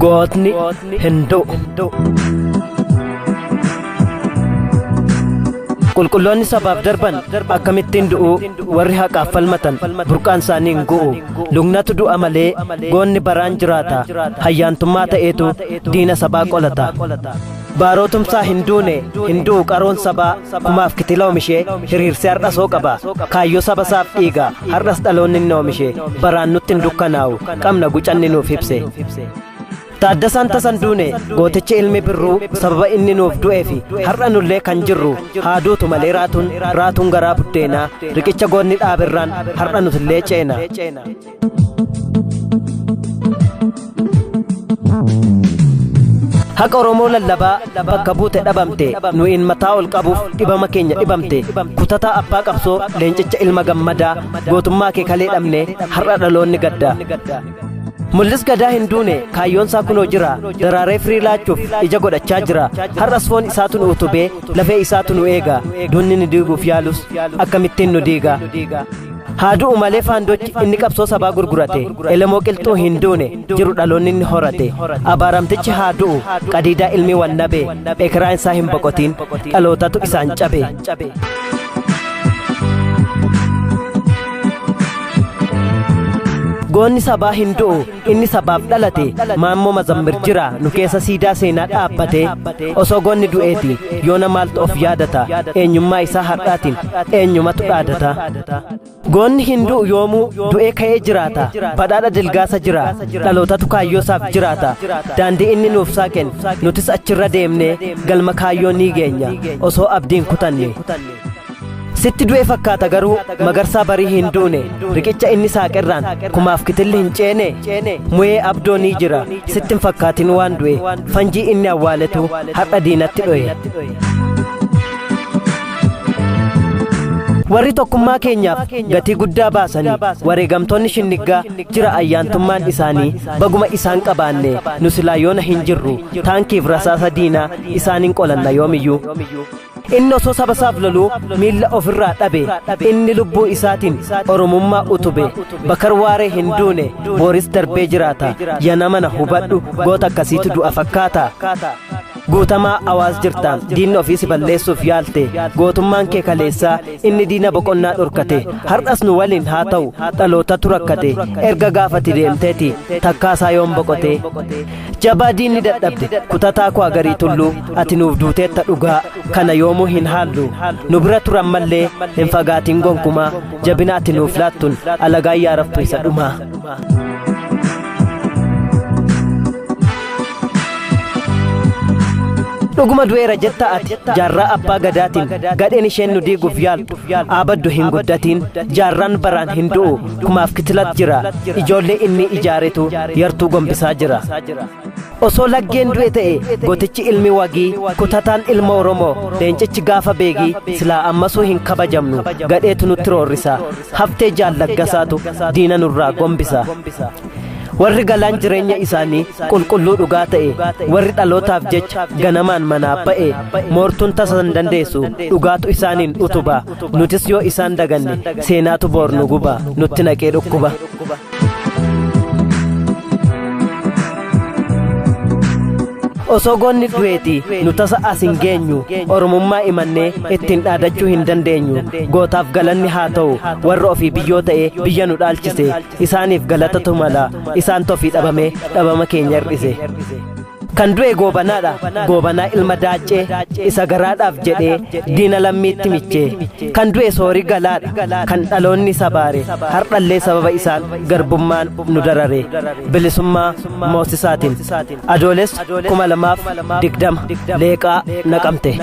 Gootni Hinduu. Qulqulloonni sabaaf darban akkamittiin du'u warri haqaaf falmatan burqaan isaanii hin gu'u. Lugnatu du'a malee goonni baraan jiraata. Hayyaantummaa ta'eetu diina sabaa qolata. Baarootumsaa Hinduu qaroon sabaa kumaaf kitila oomishee hiriirsee har'a soo qaba. Kaayyoo saba isaaf dhiiga har'as dhaloonni inni oomishee baraan nutti hin dukkanaa'u qabna gucanni nuuf ibse. Taaddasaan Tasanduune gootichi ilmi birruu sababa inni nuuf du'eefi har'a nullee kan jirru haaduutu malee raatuun garaa buddeenaa riqicha goonni dhaabirraan har'a nutillee ceena. Haqa Oromoo lallabaa bakka buute dhabamte nuyin mataa ol qabuuf dhibama keenya dhibamte kutataa abbaa qabsoo leencicha ilma gammadaa gootummaa kee kalee dhabne har'a dhaloonni gadda. Mul'is Gadaa Hinduune kaayyoon isaa kunoo jira daraaree firii laachuuf ija godhachaa jira. Har'as foon isaatu nu utubee lafee isaatu nu eega duunni ni diiguuf yaalus akkamittiin nu diiga. Haaduu malee faandochi inni qabsoo sabaa gurgurate elemoo qilxuu Hinduune jiru dhaloonni inni horate. Abaaramtichi haaduu qadiidaa ilmi wannabee ekeraan isaa hin boqotiin dhalootatu isaan cabe. Goonni sabaa Hinduu inni sabaaf dhalate maammoo Mazammir jira nu keessa siidaa seenaa dhaabbate. Osoo goonni du'eeti yoona maaltu of yaadata eenyummaa isaa har'aatiin eenyumatu dhaadata. Goonni Hinduu yoomuu du'ee ka'ee jiraata badhaadha dilgaasa jira dhalootatu kaayyoosaaf jiraata. Daandii inni nuuf saaqen nutis achirra deemnee galma kaayyoo ni geenya osoo abdiin kutanne. Sitti du'e fakkaata garuu magarsaa barii Hinduune riqicha inni saaqerraan kumaaf kitilli hin ceene mu'ee abdoo ni jira sitti hin fakkaatin waan du'e fanjii inni awwaaletu har'a diinatti dho'e. Warri tokkummaa keenyaaf gatii guddaa baasanii wareegamtoonni shinniggaa jira ayyaantummaan isaanii baguma isaan qabaanne nu silaa yoona hin jirru taankiif rasaasa diinaa isaaniin qolanna yoomiyyuu. Inni osoo saba isaaf loluu miilla ofirraa dhabe inni lubbuu isaatiin oromummaa utube bakar waaree Hinduune booris darbee jiraata yana mana hubadhu goota akkasiitu du'a fakkaata. Guutamaa awaas jirta diinni ofiisi balleessuuf yaalte gootummaan kee kaleessaa inni diina boqonnaa dhorkate har'as nu waliin haa ta'u dhalootatu rakkate erga gaafati deemteeti takkaasaa yoon boqote. Jabaa diinni dadhabde kutataa koo agarii tulluu ati nuuf duuteetta dhugaa kana yoomuu hin haallu nu bira turan mallee hin fagaatiin gonkumaa jabina ati nuuf laattun alagaa yaaraftu isa dhumaa. Dhuguma du'eera jetta ati jaarraa abbaa gadaatiin gadheen isheen nu diiguuf yaaltu aabaddu hin guddatiin jaarraan baraan hin du'u kumaaf kitilat jira ijoollee inni ijaaretu yartuu gombisaa jira. Osoo laggeen du'e ta'e gootichi ilmi wagii kutataan ilma Oromoo leencichi gaafa beegii silaa ammasuu hin kabajamnu gadheetu nutti roorrisa haftee jaallaggasaatu diina nurraa gombisa. Warri galaan jireenya isaanii qulqulluu dhugaa ta'e warri dhalootaaf jecha ganamaan manaa ba'e moortuun tasa hin dandeessu dhugaatu isaaniin utuba nutis yoo isaan daganne seenaatu boor nu guba nutti naqee dhukkuba. Osoo goonni du'eeti nu tasa as hin geenyu oromummaa imannee ittiin dhaadachuu hin dandeenyu gootaaf galanni haa ta'u warra ofii biyyoo ta'e biyya nu dhaalchise isaaniif galatatu mala isaan tofii dhabame dhabama keenya hir'ise. Kan du'e goobanaadha goobanaa ilma daaccee isa garaadhaaf jedhee diina lammiitti michee kan du'e soorii galaadha kan dhaloonni sabaare har'allee sababa isaan garbummaan nu darare bilisummaa moosisaatiin Adooles 2020 Leeqaa Naqamte.